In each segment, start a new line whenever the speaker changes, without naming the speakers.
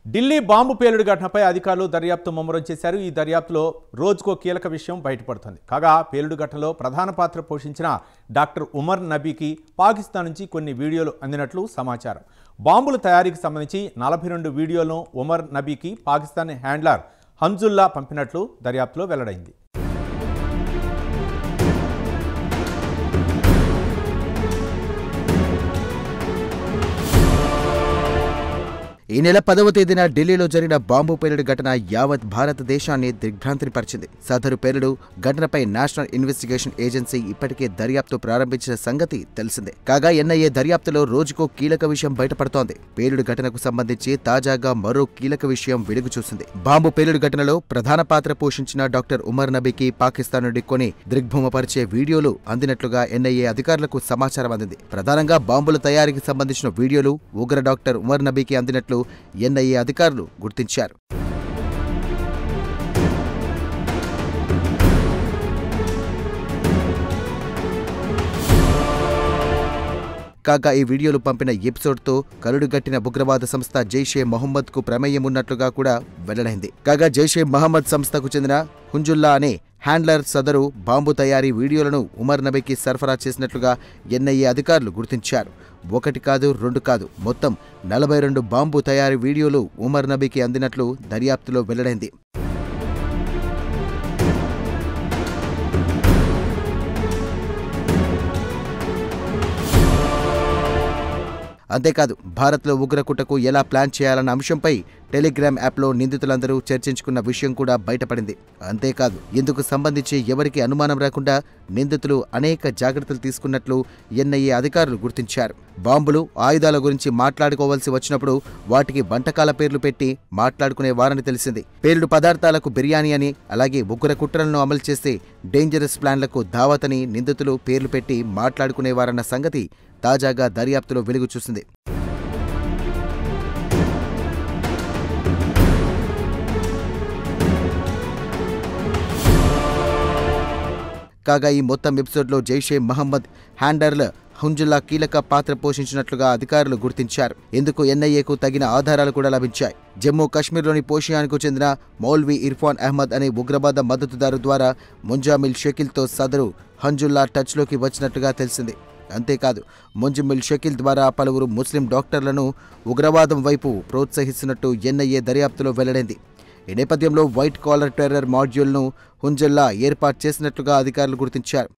Delhi bomb పేలుడు ఘటనపై అధికారులు దర్యాప్తు ముమ్మరం చేశారు. ఈ దర్యాప్తులో రోజుకో కీలక విషయం బయటపడుతుంది. కాగా పేలుడు ఘటనలో ప్రధాన పాత్ర పోషించిన డాక్టర్ ఉమర్ నబీకి పాకిస్తాన్ నుంచి కొన్ని వీడియోలు అందినట్లు సమాచారం. బాంబుల తయారీకి సంబంధించి 42 వీడియోలను ఉమర్ నబీకి పాకిస్తాన్ హ్యాండ్లర్ హంజుల్లా పంపినట్లు దర్యాప్తులో వెల్లడైంది.
ఈ నెల 10వ తేదీన ఢిల్లీలో జరిగిన బాంబు పేలుడు ఘటన యావత్ భారతదేశాన్ని దిగ్భ్రాంతిని పరిచింది. సదరు పేలుడు ఘటనపై నేషనల్ ఇన్వెస్టిగేషన్ ఏజెన్సీ ఇప్పటికే దర్యాప్తు ప్రారంభించిన సంగతి తెలిసిందే. కాగా ఎన్ఐఏ దర్యాప్తులో రోజుకో కీలక విషయం బయటపడుతోంది. పేలుడు ఘటనకు సంబంధించి తాజాగా మరో కీలక విషయం వెలుగు చూసింది. బాంబు పేలుడు ఘటనలో ప్రధాన పాత్ర పోషించిన డాక్టర్ ఉమర్ నబీకి పాకిస్తాన్ నుండి కొన్ని దిగ్భ్రమపరిచే వీడియోలు అందినట్లుగా ఎన్ఐఏ అధికారులకు సమాచారం అందింది. ప్రధానంగా బాంబుల తయారీకి సంబంధించిన వీడియోలు ఉగ్ర డాక్టర్ ఉమర్ నబీకి అందినట్లు ఎన్ఐఏ అధికారులు గుర్తించారు. కాగా ఈ వీడియోలు పంపిన ఎపిసోడ్తో కరుడుగట్టిన ఉగ్రవాద సంస్థ జైషే మహమ్మద్కు ప్రమేయం ఉన్నట్లుగా కూడా వెల్లడైంది. కాగా జైషే మహమ్మద్ సంస్థకు చెందిన హంజుల్లా అనే హ్యాండ్లర్ సదరు బాంబు తయారీ వీడియోలను ఉమర్ నబీకి సరఫరా చేసినట్లుగా ఎన్ఐఏ అధికారులు గుర్తించారు. 1 కాదు 2 కాదు మొత్తం 42 బాంబు తయారీ వీడియోలు ఉమర్ నబీకి అందినట్లు దర్యాప్తులో వెల్లడైంది. అంతేకాదు భారత్లో ఉగ్రకుట్రకు ఎలా ప్లాన్ చేయాలన్న అంశంపై టెలిగ్రామ్ యాప్లో నిందితులందరూ చర్చించుకున్న విషయం కూడా బయటపడింది. అంతేకాదు ఇందుకు సంబంధించి ఎవరికి అనుమానం రాకుండా నిందితులు అనేక జాగ్రత్తలు తీసుకున్నట్లు ఎన్ఐఏ అధికారులు గుర్తించారు. బాంబులు ఆయుధాల గురించి మాట్లాడుకోవాల్సి వచ్చినప్పుడు వాటికి వంటకాల పేర్లు పెట్టి మాట్లాడుకునేవారని తెలిసింది. పేలుడు పదార్థాలకు బిర్యానీ అని, అలాగే ఉగ్ర కుట్రలను అమలు చేస్తే డేంజరస్ ప్లాన్లకు దావత్ అని నిందితులు పేర్లు పెట్టి మాట్లాడుకునేవారన్న సంగతి తాజాగా దర్యాప్తులో వెలుగు చూసింది. కాగా ఈ మొత్తం ఎపిసోడ్లో జైషే మహమ్మద్ హ్యాండ్లర్ హంజుల్లా కీలక పాత్ర పోషించినట్లుగా అధికారులు గుర్తించారు. ఇందుకు ఎన్ఐఏకు తగిన ఆధారాలు కూడా లభించాయి. జమ్మూ కాశ్మీర్లోని పోషియాన్కు చెందిన మౌల్వీ ఇర్ఫాన్ అహ్మద్ అనే ఉగ్రవాద మద్దతుదారు ద్వారా ముంజామిల్ షకీల్తో సదరు హంజుల్లా టచ్లోకి వచ్చినట్టుగా తెలిసింది. అంతేకాదు ముంజమిల్ షకీల్ ద్వారా పలువురు ముస్లిం డాక్టర్లను ఉగ్రవాదం వైపు ప్రోత్సహిస్తున్నట్టు ఎన్ఐఏ దర్యాప్తులో వెల్లడైంది. ఈ నేపథ్యంలో వైట్ కాలర్ టెర్రర్ మాడ్యూల్ను హంజుల్లా ఏర్పాటు చేసినట్లుగా అధికారులు గుర్తించారు.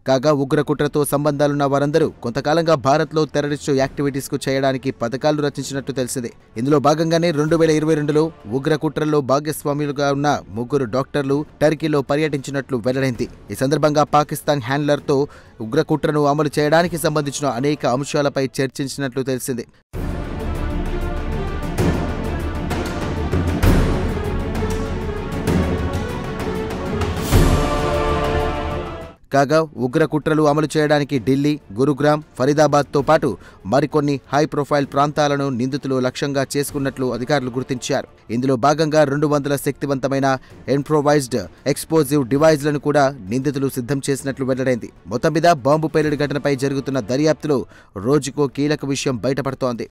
కాగా ఉగ్రకుట్రతో సంబంధాలున్న వారందరూ కొంతకాలంగా భారత్లో టెర్రరిస్టు యాక్టివిటీస్కు చేయడానికి పథకాలు రచించినట్టు తెలిసింది. ఇందులో భాగంగానే 2022లో ఉగ్రకుట్రల్లో భాగస్వాములుగా ఉన్న 3 డాక్టర్లు టర్కీలో పర్యటించినట్లు వెల్లడైంది. ఈ సందర్భంగా పాకిస్తాన్ హ్యాండ్లర్తో ఉగ్రకుట్రను అమలు చేయడానికి సంబంధించిన అనేక అంశాలపై చర్చించినట్లు తెలిసింది. కాగా ఉగ్ర కుట్రలు అమలు చేయడానికి ఢిల్లీ, గురుగ్రామ్, ఫరీదాబాద్తో పాటు మరికొన్ని హై ప్రొఫైల్ ప్రాంతాలను నిందితులు లక్ష్యంగా చేసుకున్నట్లు అధికారులు గుర్తించారు. ఇందులో భాగంగా 200 శక్తివంతమైన ఇంప్రొవైజ్డ్ ఎక్స్ప్లోజివ్ డివైజ్లను కూడా నిందితులు సిద్ధం చేసినట్లు వెల్లడైంది. మొత్తం మీద బాంబు పేలుడు ఘటనపై జరుగుతున్న దర్యాప్తులో రోజుకో కీలక విషయం బయటపడుతోంది.